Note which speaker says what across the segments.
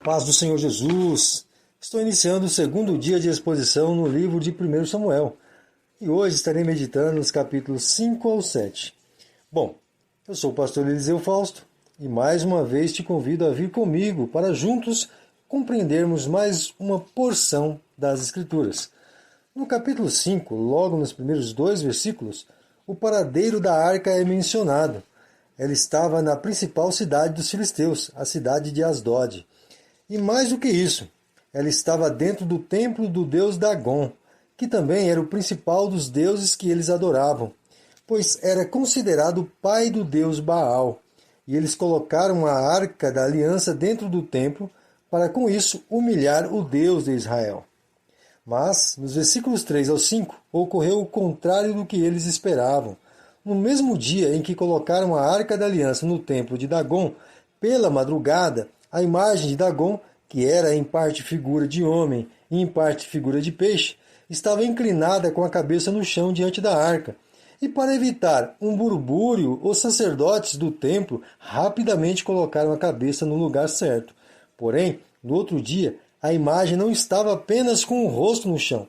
Speaker 1: Paz do Senhor Jesus! Estou iniciando o segundo dia de exposição no livro de 1 Samuel e hoje estarei meditando nos capítulos 5 ao 7. Bom, eu sou o pastor Eliseu Fausto e mais uma vez te convido a vir comigo para juntos compreendermos mais uma porção das Escrituras. No capítulo 5, logo nos primeiros 2 versículos, o paradeiro da arca é mencionado. Ela estava na principal cidade dos filisteus, a cidade de Asdod. E mais do que isso, ela estava dentro do templo do deus Dagon, que também era o principal dos deuses que eles adoravam, pois era considerado o pai do deus Baal. E eles colocaram a arca da aliança dentro do templo para com isso humilhar o Deus de Israel. Mas, nos versículos 3 ao 5, ocorreu o contrário do que eles esperavam. No mesmo dia em que colocaram a arca da aliança no templo de Dagon, pela madrugada, a imagem de Dagon, que era em parte figura de homem e em parte figura de peixe, estava inclinada com a cabeça no chão diante da arca. E para evitar um burbúrio, os sacerdotes do templo rapidamente colocaram a cabeça no lugar certo. Porém, no outro dia, a imagem não estava apenas com o rosto no chão.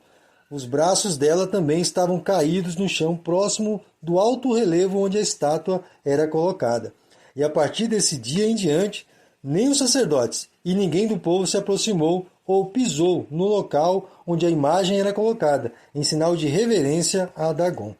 Speaker 1: Os braços dela também estavam caídos no chão próximo do alto relevo onde a estátua era colocada. E a partir desse dia em diante, nem os sacerdotes e ninguém do povo se aproximou ou pisou no local onde a imagem era colocada, em sinal de reverência a Dagon.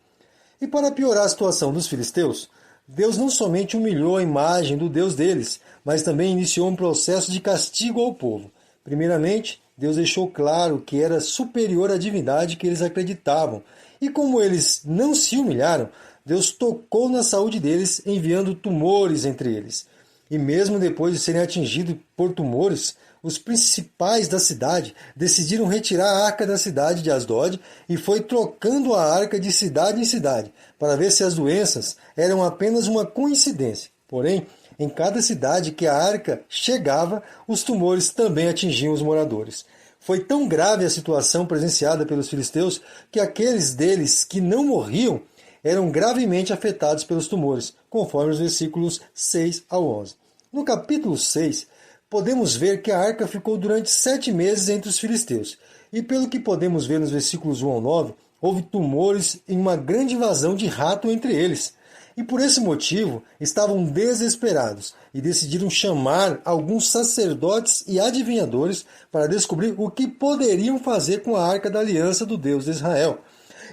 Speaker 1: E para piorar a situação dos filisteus, Deus não somente humilhou a imagem do Deus deles, mas também iniciou um processo de castigo ao povo. Primeiramente, Deus deixou claro que era superior à divindade que eles acreditavam. E como eles não se humilharam, Deus tocou na saúde deles, enviando tumores entre eles. E mesmo depois de serem atingidos por tumores, os principais da cidade decidiram retirar a arca da cidade de Asdod e foi trocando a arca de cidade em cidade, para ver se as doenças eram apenas uma coincidência. Porém, em cada cidade que a arca chegava, os tumores também atingiam os moradores. Foi tão grave a situação presenciada pelos filisteus que aqueles deles que não morriam eram gravemente afetados pelos tumores, conforme os versículos 6 ao 11. No capítulo 6, podemos ver que a arca ficou durante 7 meses entre os filisteus. E pelo que podemos ver nos versículos 1 ao 9, houve tumores e uma grande invasão de rato entre eles. E por esse motivo, estavam desesperados e decidiram chamar alguns sacerdotes e adivinhadores para descobrir o que poderiam fazer com a arca da aliança do Deus de Israel.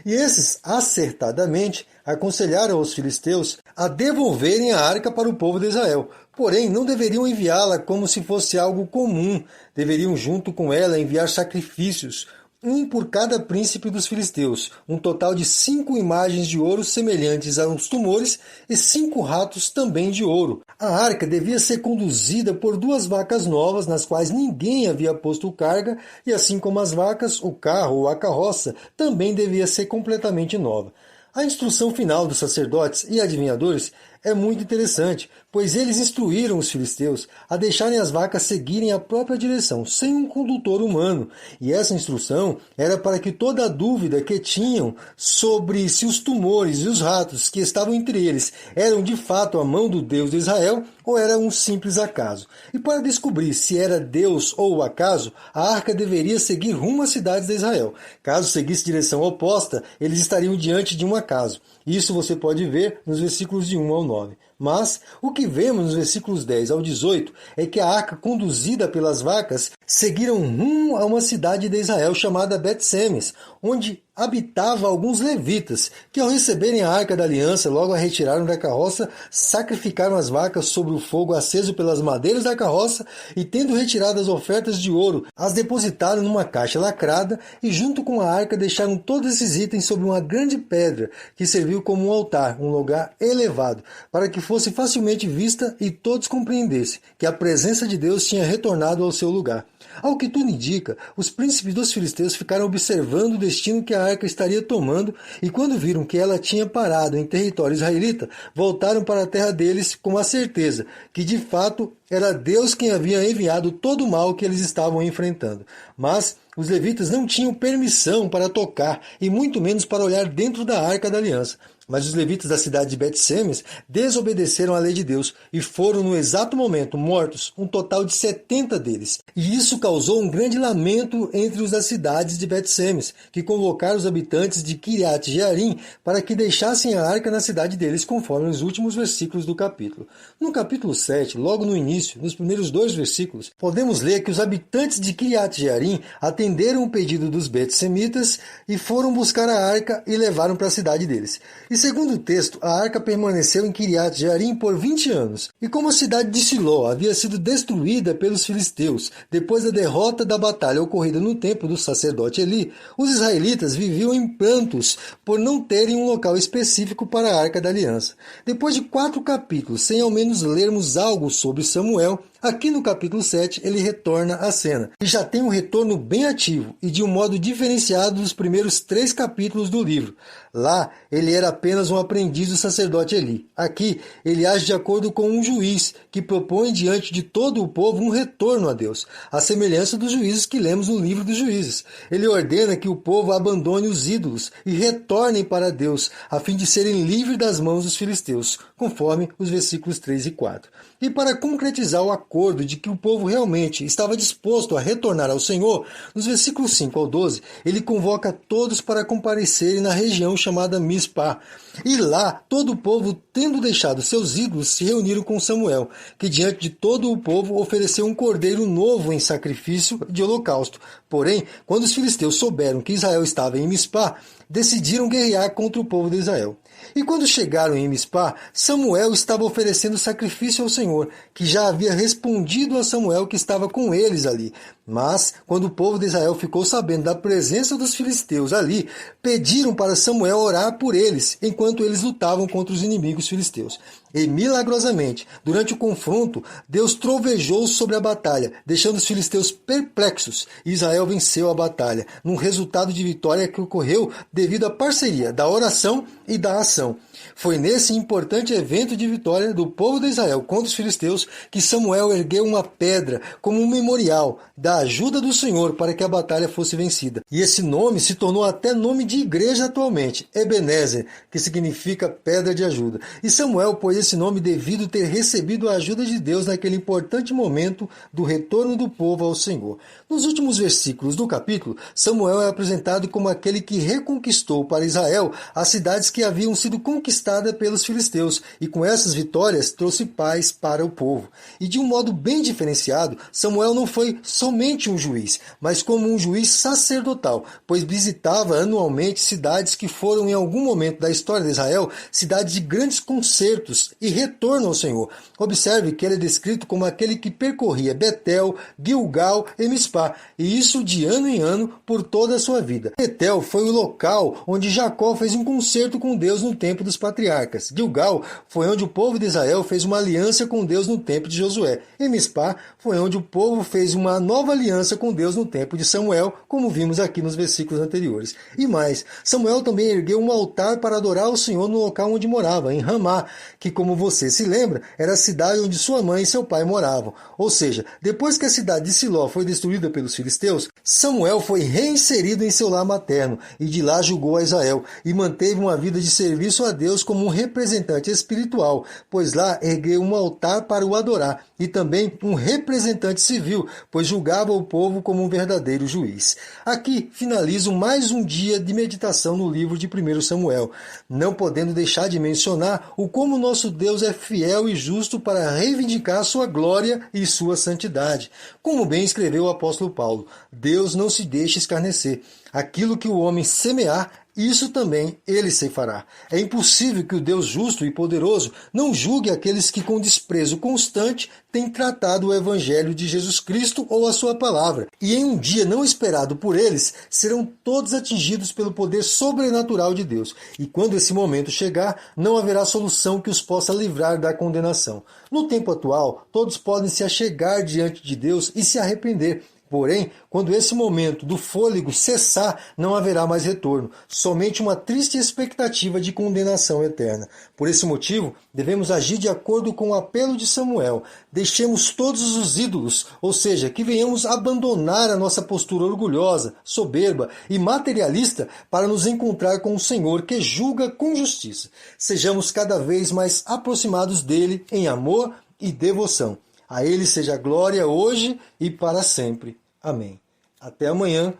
Speaker 1: E esses, acertadamente, aconselharam aos filisteus a devolverem a arca para o povo de Israel. Porém, não deveriam enviá-la como se fosse algo comum. Deveriam, junto com ela, enviar sacrifícios, um por cada príncipe dos filisteus, um total de 5 imagens de ouro semelhantes aos tumores e 5 ratos também de ouro. A arca devia ser conduzida por 2 vacas novas, nas quais ninguém havia posto carga, e assim como as vacas, o carro ou a carroça também devia ser completamente nova. A instrução final dos sacerdotes e adivinhadores é muito interessante, pois eles instruíram os filisteus a deixarem as vacas seguirem a própria direção, sem um condutor humano. E essa instrução era para que toda a dúvida que tinham sobre se os tumores e os ratos que estavam entre eles eram de fato a mão do Deus de Israel ou era um simples acaso. E para descobrir se era Deus ou o acaso, a arca deveria seguir rumo às cidades de Israel. Caso seguisse direção oposta, eles estariam diante de um acaso. Isso você pode ver nos versículos de 1 ao 9. Mas o que vemos nos versículos 10 ao 18 é que a arca conduzida pelas vacas seguiram rumo a uma cidade de Israel chamada Bet-Semes, onde habitava alguns levitas, que ao receberem a arca da aliança, logo a retiraram da carroça, sacrificaram as vacas sobre o fogo aceso pelas madeiras da carroça e, tendo retirado as ofertas de ouro, as depositaram numa caixa lacrada e junto com a arca deixaram todos esses itens sobre uma grande pedra que serviu como um altar, um lugar elevado, para que fosse facilmente vista e todos compreendessem que a presença de Deus tinha retornado ao seu lugar. Ao que tudo indica, os príncipes dos filisteus ficaram observando o destino que a arca estaria tomando e quando viram que ela tinha parado em território israelita, voltaram para a terra deles com a certeza que de fato era Deus quem havia enviado todo o mal que eles estavam enfrentando. Mas os levitas não tinham permissão para tocar e muito menos para olhar dentro da Arca da Aliança. Mas os levitas da cidade de Bet-Semes desobedeceram à lei de Deus e foram no exato momento mortos, um total de 70 deles. E isso causou um grande lamento entre os das cidades de Bet-Semes, que convocaram os habitantes de Kiriat-Jearim para que deixassem a arca na cidade deles, conforme os últimos versículos do capítulo. No capítulo 7, logo no início, nos primeiros 2 versículos, podemos ler que os habitantes de Kiriat-Jearim atenderam o pedido dos Bet-Semitas e foram buscar a arca e levaram para a cidade deles. E segundo o texto, a arca permaneceu em Kiriat-Jearim por 20 anos. E como a cidade de Siló havia sido destruída pelos filisteus depois da derrota da batalha ocorrida no templo do sacerdote Eli, os israelitas viviam em prantos por não terem um local específico para a Arca da Aliança. Depois de 4 capítulos, sem ao menos lermos algo sobre Samuel, aqui no capítulo 7 ele retorna à cena e já tem um retorno bem ativo e de um modo diferenciado dos primeiros 3 capítulos do livro. Lá, ele era apenas um aprendiz do sacerdote Eli. Aqui, ele age de acordo com um juiz que propõe diante de todo o povo um retorno a Deus, à semelhança dos juízes que lemos no livro dos Juízes. Ele ordena que o povo abandone os ídolos e retornem para Deus, a fim de serem livres das mãos dos filisteus, conforme os versículos 3 e 4. E para concretizar o acordo de que o povo realmente estava disposto a retornar ao Senhor, nos versículos 5 ao 12, ele convoca todos para comparecerem na região chamada Mispá. E lá, todo o povo, tendo deixado seus ídolos, se reuniram com Samuel, que diante de todo o povo ofereceu um cordeiro novo em sacrifício de holocausto. Porém, quando os filisteus souberam que Israel estava em Mispá, decidiram guerrear contra o povo de Israel. E quando chegaram em Mispá, Samuel estava oferecendo sacrifício ao Senhor, que já havia respondido a Samuel que estava com eles ali. Mas, quando o povo de Israel ficou sabendo da presença dos filisteus ali, pediram para Samuel orar por eles, enquanto eles lutavam contra os inimigos filisteus. E, milagrosamente, durante o confronto, Deus trovejou sobre a batalha, deixando os filisteus perplexos, e Israel venceu a batalha, num resultado de vitória que ocorreu devido à parceria da oração e da ação. Foi nesse importante evento de vitória do povo de Israel contra os filisteus que Samuel ergueu uma pedra como um memorial da ajuda do Senhor para que a batalha fosse vencida. E esse nome se tornou até nome de igreja atualmente, Ebenezer, que significa pedra de ajuda. E Samuel pôs esse nome devido ter recebido a ajuda de Deus naquele importante momento do retorno do povo ao Senhor. Nos últimos versículos do capítulo, Samuel é apresentado como aquele que reconquistou para Israel as cidades que haviam sido conquistadas pelos filisteus, e com essas vitórias trouxe paz para o povo. E de um modo bem diferenciado, Samuel não foi somente um juiz, mas como um juiz sacerdotal, pois visitava anualmente cidades que foram em algum momento da história de Israel cidades de grandes concertos e retorno ao Senhor. Observe que ele é descrito como aquele que percorria Betel, Gilgal e Mispá, e isso de ano em ano por toda a sua vida. Betel foi o local onde Jacó fez um concerto com Deus no tempo dos patriarcas. Gilgal foi onde o povo de Israel fez uma aliança com Deus no tempo de Josué. E Mispá foi onde o povo fez uma nova aliança com Deus no tempo de Samuel, como vimos aqui nos versículos anteriores. E mais, Samuel também ergueu um altar para adorar o Senhor no local onde morava, em Ramá, que, como você se lembra, era a cidade onde sua mãe e seu pai moravam. Ou seja, depois que a cidade de Siló foi destruída pelos filisteus, Samuel foi reinserido em seu lar materno e de lá julgou a Israel e manteve uma vida de serviço a Deus como um representante espiritual, pois lá ergueu um altar para o adorar, e também um representante civil, pois julgava o povo como um verdadeiro juiz. Aqui finalizo mais um dia de meditação no livro de 1 Samuel, não podendo deixar de mencionar o como nosso Deus é fiel e justo para reivindicar sua glória e sua santidade. Como bem escreveu o apóstolo Paulo, Deus não se deixa escarnecer. Aquilo que o homem semear, isso também ele ceifará. É impossível que o Deus justo e poderoso não julgue aqueles que com desprezo constante têm tratado o Evangelho de Jesus Cristo ou a sua palavra. E em um dia não esperado por eles, serão todos atingidos pelo poder sobrenatural de Deus. E quando esse momento chegar, não haverá solução que os possa livrar da condenação. No tempo atual, todos podem se achegar diante de Deus e se arrepender, Porém, quando esse momento do fôlego cessar, não haverá mais retorno, somente uma triste expectativa de condenação eterna. Por esse motivo, devemos agir de acordo com o apelo de Samuel. Deixemos todos os ídolos, ou seja, que venhamos abandonar a nossa postura orgulhosa, soberba e materialista para nos encontrar com o Senhor que julga com justiça. Sejamos cada vez mais aproximados dele em amor e devoção. A ele seja glória hoje e para sempre. Amém. Até amanhã,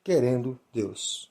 Speaker 1: querendo Deus.